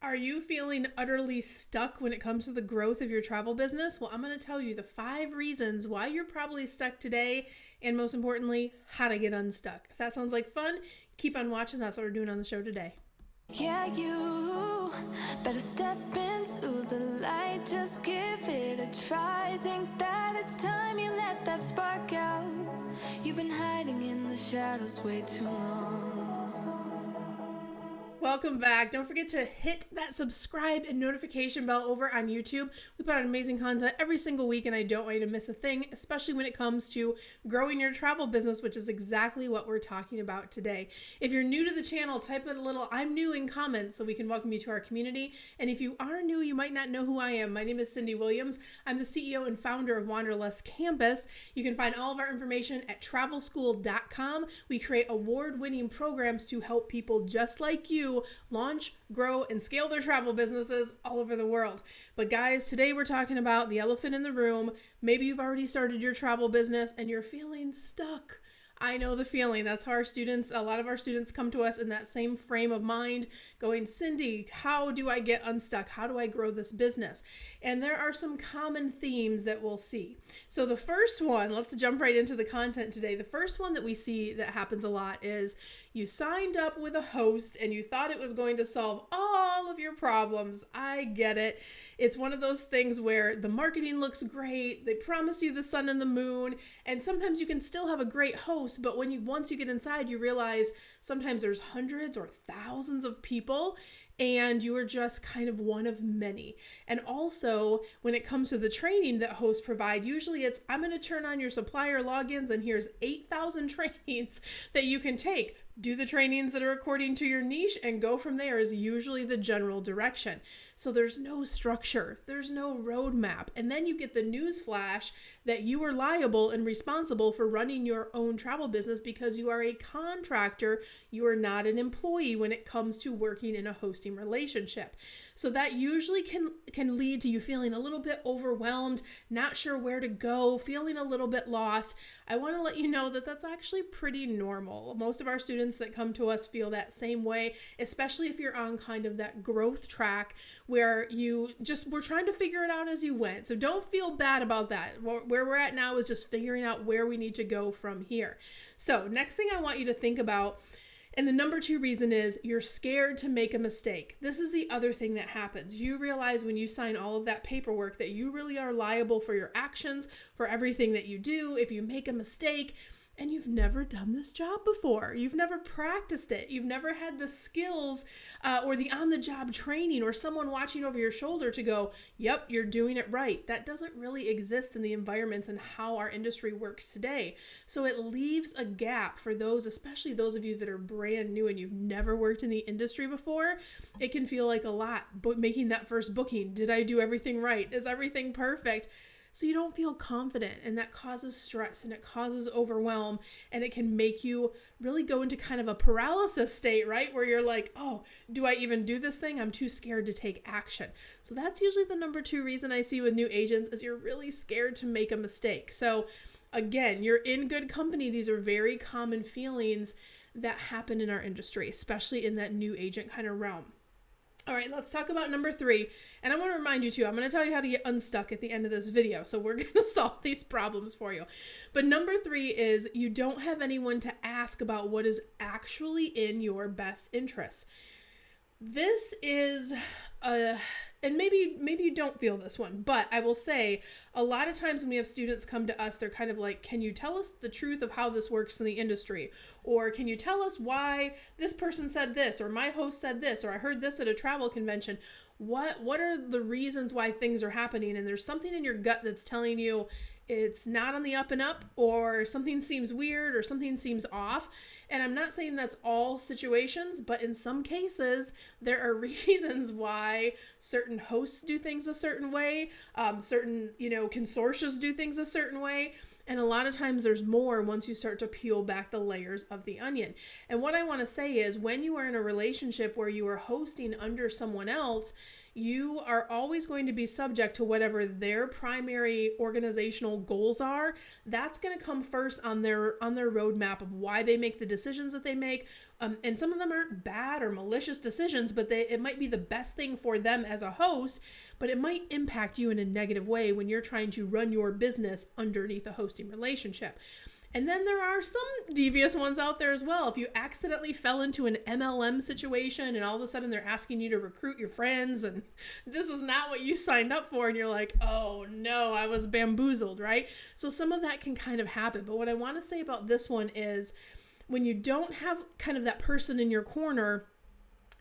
Are you feeling utterly stuck when it comes to the growth of your travel business? Well, I'm going to tell you the 5 reasons why you're probably stuck today, and most importantly, how to get unstuck. If that sounds like fun, keep on watching. That's what we're doing on the show today. Yeah, you better step into the light, just give it a try. Think that it's time you let that spark out. You've been hiding in the shadows way too long. Welcome back. Don't forget to hit that subscribe and notification bell over on YouTube. We put out amazing content every single week, and I don't want you to miss a thing, especially when it comes to growing your travel business, which is exactly what we're talking about today. If you're new to the channel, type in a little "I'm new" in comments so we can welcome you to our community. And if you are new, you might not know who I am. My name is Cyndi Williams. I'm the CEO and founder of Wanderlust Campus. You can find all of our information at travelschool.com. We create award-winning programs to help people just like you launch, grow, and scale their travel businesses all over the world. But guys, today we're talking about the elephant in the room. Maybe you've already started your travel business and you're feeling stuck. I know the feeling. That's how a lot of our students come to us in that same frame of mind going, Cyndi, how do I get unstuck? How do I grow this business? And there are some common themes that we'll see. So the first one, let's jump right into the content today. The first one that we see that happens a lot is you signed up with a host and you thought it was going to solve all of your problems. I get it. It's one of those things where the marketing looks great. They promise you the sun and the moon, and sometimes you can still have a great host, but once you get inside, you realize sometimes there's hundreds or thousands of people, and you are just kind of one of many. And also, when it comes to the training that hosts provide, usually it's, I'm going to turn on your supplier logins and here's 8,000 trainings that you can take. Do the trainings that are according to your niche and go from there is usually the general direction. So there's no structure, there's no roadmap. And then you get the news flash that you are liable and responsible for running your own travel business because you are a contractor. You are not an employee when it comes to working in a hosting relationship. So that usually can lead to you feeling a little bit overwhelmed, not sure where to go, feeling a little bit lost. I want to let you know that that's actually pretty normal. Most of our students that come to us feel that same way, especially if you're on kind of that growth track where we're trying to figure it out as you went. So don't feel bad about that. Where we're at now is just figuring out where we need to go from here. So next thing I want you to think about, and the number 2 reason is you're scared to make a mistake. This is the other thing that happens. You realize when you sign all of that paperwork that you really are liable for your actions, for everything that you do. If you make a mistake, and you've never done this job before, you've never practiced it, you've never had the skills or the on-the-job training or someone watching over your shoulder to go, yep, you're doing it right. That doesn't really exist in the environments and how our industry works today. So it leaves a gap for those, especially those of you that are brand new and you've never worked in the industry before. It can feel like a lot, but making that first booking, did I do everything right? Is everything perfect? So you don't feel confident, and that causes stress and it causes overwhelm, and it can make you really go into kind of a paralysis state, right? Where you're like, oh, do I even do this thing? I'm too scared to take action. So that's usually the number 2 reason I see with new agents is you're really scared to make a mistake. So again, you're in good company. These are very common feelings that happen in our industry, especially in that new agent kind of realm. All right, let's talk about number 3. And I want to remind you too, I'm going to tell you how to get unstuck at the end of this video. So we're going to solve these problems for you. But number 3 is you don't have anyone to ask about what is actually in your best interests. This is and maybe you don't feel this one, but I will say a lot of times when we have students come to us, they're kind of like, can you tell us the truth of how this works in the industry? Or can you tell us why this person said this, or my host said this, or I heard this at a travel convention? What are the reasons why things are happening? And there's something in your gut that's telling you it's not on the up and up, or something seems weird, or something seems off. And I'm not saying that's all situations, but in some cases, there are reasons why certain hosts do things a certain way, certain, consortia do things a certain way. And a lot of times there's more once you start to peel back the layers of the onion. And what I want to say is when you are in a relationship where you are hosting under someone else, you are always going to be subject to whatever their primary organizational goals are. That's going to come first on their roadmap of why they make the decisions that they make. And some of them aren't bad or malicious decisions, but it might be the best thing for them as a host, but it might impact you in a negative way when you're trying to run your business underneath a hosting relationship. And then there are some devious ones out there as well. If you accidentally fell into an MLM situation and all of a sudden they're asking you to recruit your friends and this is not what you signed up for, and you're like, oh no, I was bamboozled, right? So some of that can kind of happen. But what I want to say about this one is when you don't have kind of that person in your corner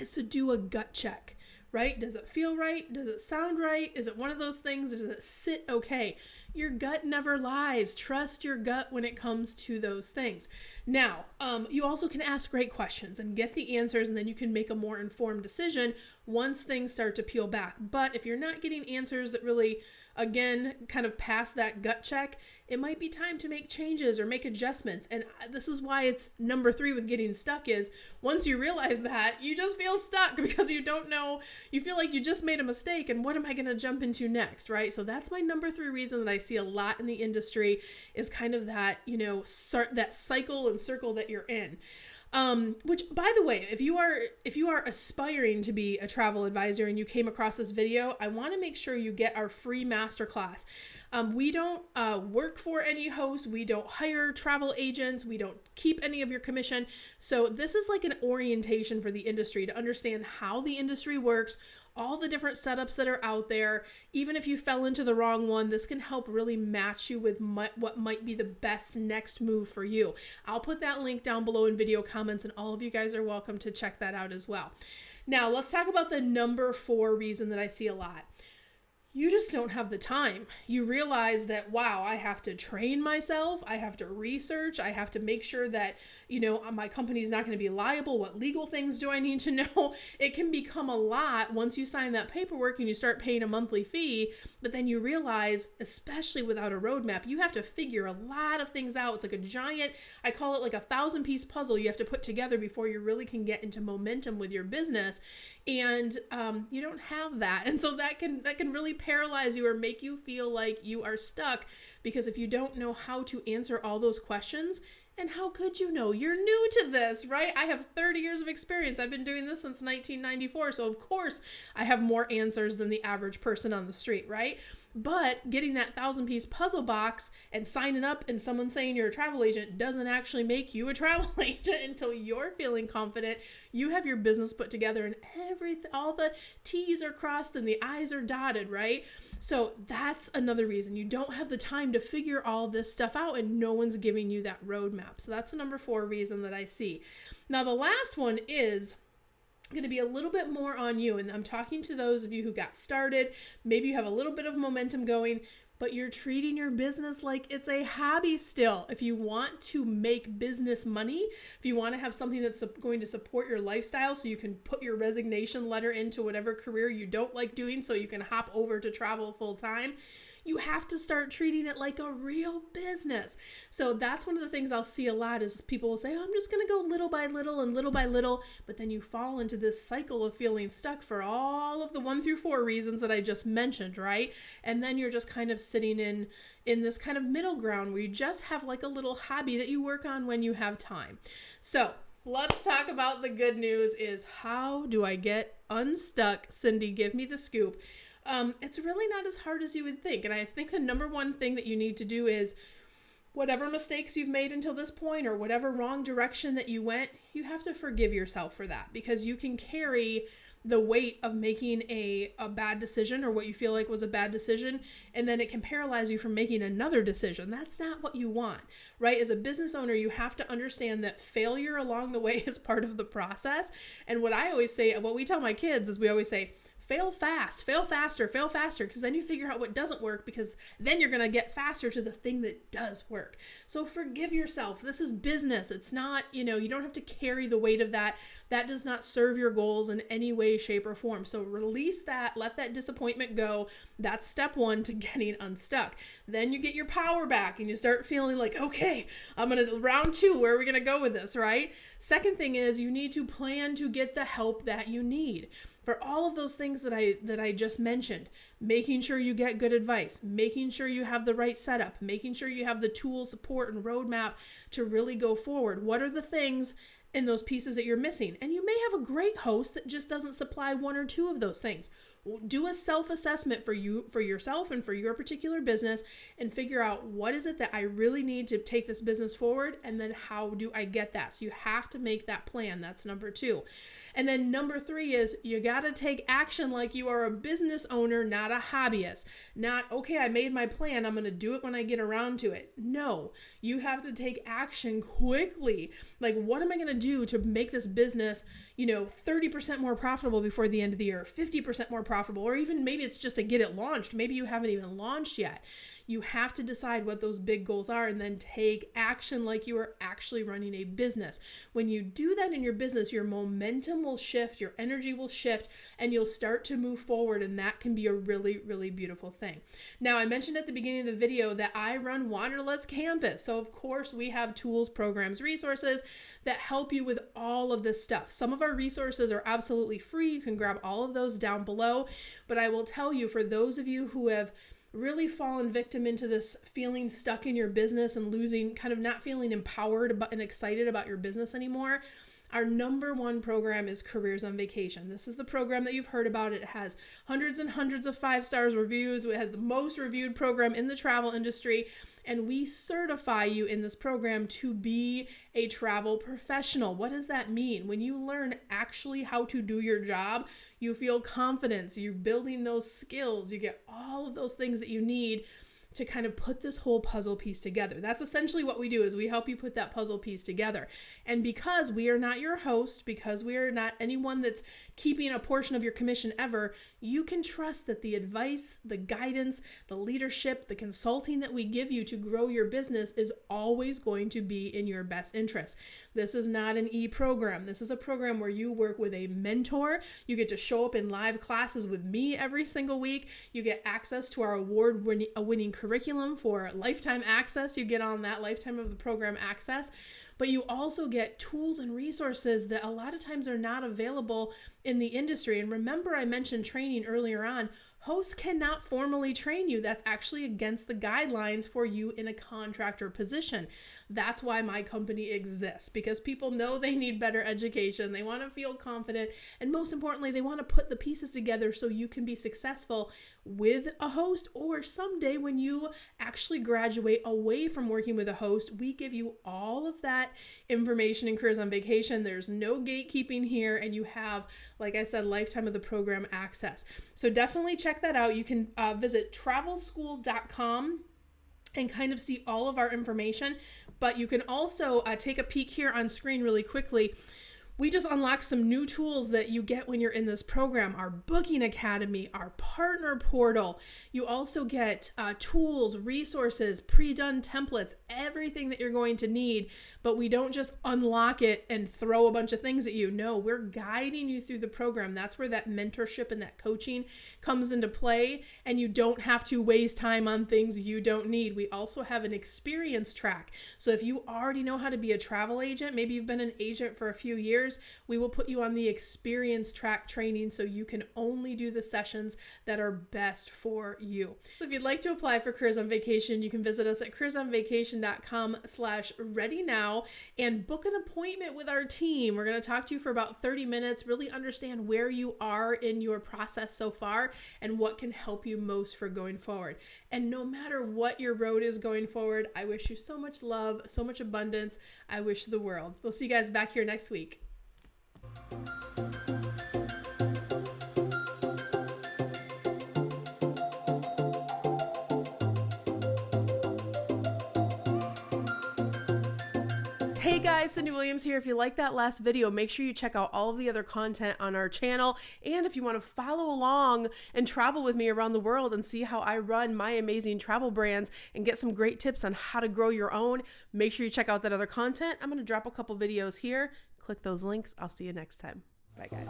is to do a gut check, right? Does it feel right? Does it sound right? Is it one of those things? Does it sit okay? Your gut never lies. Trust your gut when it comes to those things. Now, you also can ask great questions and get the answers, and then you can make a more informed decision once things start to peel back. But if you're not getting answers that really, again, kind of pass that gut check, it might be time to make changes or make adjustments. And this is why it's number 3 with getting stuck is once you realize that, you just feel stuck because you don't know, you feel like you just made a mistake and what am I going to jump into next, right? So that's my number 3 reason that I see a lot in the industry is kind of that, that cycle and circle that you're in. Which, by the way, if you are aspiring to be a travel advisor and you came across this video, I want to make sure you get our free masterclass. We don't work for any hosts. We don't hire travel agents. We don't keep any of your commission. So this is like an orientation for the industry to understand how the industry works, all the different setups that are out there. Even if you fell into the wrong one, this can help really match you with what might be the best next move for you. I'll put that link down below in video comments, and all of you guys are welcome to check that out as well. Now, let's talk about the number 4 reason that I see a lot. You just don't have the time. You realize that, wow, I have to train myself. I have to research. I have to make sure that, my company is not going to be liable. What legal things do I need to know? It can become a lot once you sign that paperwork and you start paying a monthly fee. But then you realize, especially without a roadmap, you have to figure a lot of things out. It's like a giant, I call it like a 1,000-piece puzzle you have to put together before you really can get into momentum with your business. And you don't have that. And so that can really paralyze you or make you feel like you are stuck, because if you don't know how to answer all those questions, and how could you know? You're new to this, right? I have 30 years of experience. I've been doing this since 1994. So of course I have more answers than the average person on the street, right? But getting that 1,000-piece puzzle box and signing up and someone saying you're a travel agent doesn't actually make you a travel agent until you're feeling confident, you have your business put together and all the T's are crossed and the I's are dotted, right? So that's another reason. You don't have the time to figure all this stuff out and no one's giving you that roadmap. So that's the number 4 reason that I see. Now, the last one is going to be a little bit more on you, and I'm talking to those of you who got started. Maybe you have a little bit of momentum going, but you're treating your business like it's a hobby still. If you want to make business money, if you want to have something that's going to support your lifestyle so you can put your resignation letter into whatever career you don't like doing so you can hop over to travel full time, you have to start treating it like a real business. So that's one of the things I'll see a lot is people will say, oh, I'm just going to go little by little and little by little. But then you fall into this cycle of feeling stuck for all of the 1 through 4 reasons that I just mentioned, right? And then you're just kind of sitting in this kind of middle ground where you just have like a little hobby that you work on when you have time. So let's talk about the good news is, how do I get unstuck? Cyndi, give me the scoop. It's really not as hard as you would think. And I think the number 1 thing that you need to do is whatever mistakes you've made until this point or whatever wrong direction that you went, you have to forgive yourself for that, because you can carry the weight of making a bad decision or what you feel like was a bad decision, and then it can paralyze you from making another decision. That's not what you want, right? As a business owner, you have to understand that failure along the way is part of the process. And what I always say, what we tell my kids is we always say, fail fast, fail faster, because then you figure out what doesn't work, because then you're going to get faster to the thing that does work. So forgive yourself. This is business. It's not, you don't have to carry the weight of that. That does not serve your goals in any way, shape, or form. So release that, let that disappointment go. That's step 1 to getting unstuck. Then you get your power back and you start feeling like, okay, I'm going to round 2. Where are we going to go with this, right? Second thing is you need to plan to get the help that you need. For all of those things that I just mentioned, making sure you get good advice, making sure you have the right setup, making sure you have the tool, support, and roadmap to really go forward. What are the things in those pieces that you're missing? And you may have a great host that just doesn't supply one or two of those things. Do a self-assessment for yourself and for your particular business, and figure out what is it that I really need to take this business forward, and then how do I get that? So you have to make that plan. That's number 2. And then number 3 is you got to take action like you are a business owner, not a hobbyist. Not, okay, I made my plan, I'm going to do it when I get around to it. No, you have to take action quickly. Like, what am I going to do to make this business, 30% more profitable before the end of the year, 50% more profitable, or even maybe it's just to get it launched. Maybe you haven't even launched yet. You have to decide what those big goals are and then take action like you are actually running a business. When you do that in your business, your momentum will shift, your energy will shift, and you'll start to move forward, and that can be a really, really beautiful thing. Now, I mentioned at the beginning of the video that I run Wanderlust Campus. So of course we have tools, programs, resources that help you with all of this stuff. Some of our resources are absolutely free. You can grab all of those down below. But I will tell you, for those of you who have really fallen victim into this feeling stuck in your business and losing, kind of not feeling empowered and excited about your business anymore, our number 1 program is Careers on Vacation. This is the program that you've heard about. It has hundreds and hundreds of 5-star reviews. It has the most reviewed program in the travel industry. And we certify you in this program to be a travel professional. What does that mean? When you learn actually how to do your job, you feel confidence, you're building those skills, you get all of those things that you need to kind of put this whole puzzle piece together. That's essentially what we do, is we help you put that puzzle piece together. And because we are not your host, because we are not anyone that's keeping a portion of your commission ever, you can trust that the advice, the guidance, the leadership, the consulting that we give you to grow your business is always going to be in your best interest. This is not an e-program. This is a program where you work with a mentor. You get to show up in live classes with me every single week. You get access to our award-winning curriculum for lifetime access. You get on that lifetime of the program access. But you also get tools and resources that a lot of times are not available in the industry. And remember, I mentioned training earlier on. Hosts cannot formally train you. That's actually against the guidelines for you in a contractor position. That's why my company exists, because people know they need better education. They want to feel confident. And most importantly, they want to put the pieces together so you can be successful with a host, or someday when you actually graduate away from working with a host, we give you all of that information in Careers on Vacation. There's no gatekeeping here, and you have, like I said, lifetime of the program access. So definitely check that out. You can visit travelschool.com and kind of see all of our information, but you can also take a peek here on screen really quickly. We just unlocked some new tools that you get when you're in this program. Our booking academy, our partner portal. You also get tools, resources, pre-done templates, everything that you're going to need. But we don't just unlock it and throw a bunch of things at you. No, we're guiding you through the program. That's where that mentorship and that coaching comes into play. And you don't have to waste time on things you don't need. We also have an experience track. So if you already know how to be a travel agent, maybe you've been an agent for a few years, we will put you on the experience track training so you can only do the sessions that are best for you. So if you'd like to apply for Careers on Vacation, you can visit us at careersonvacation.com/readynow and book an appointment with our team. We're going to talk to you for about 30 minutes, really understand where you are in your process so far and what can help you most for going forward. And no matter what your road is going forward, I wish you so much love, so much abundance. I wish the world. We'll see you guys back here next week. Hey guys, Cyndi Williams here. If you like that last video, make sure you check out all of the other content on our channel. And if you want to follow along and travel with me around the world and see how I run my amazing travel brands and get some great tips on how to grow your own, make sure you check out that other content. I'm going to drop a couple videos here. Click those links. I'll see you next time. Bye guys.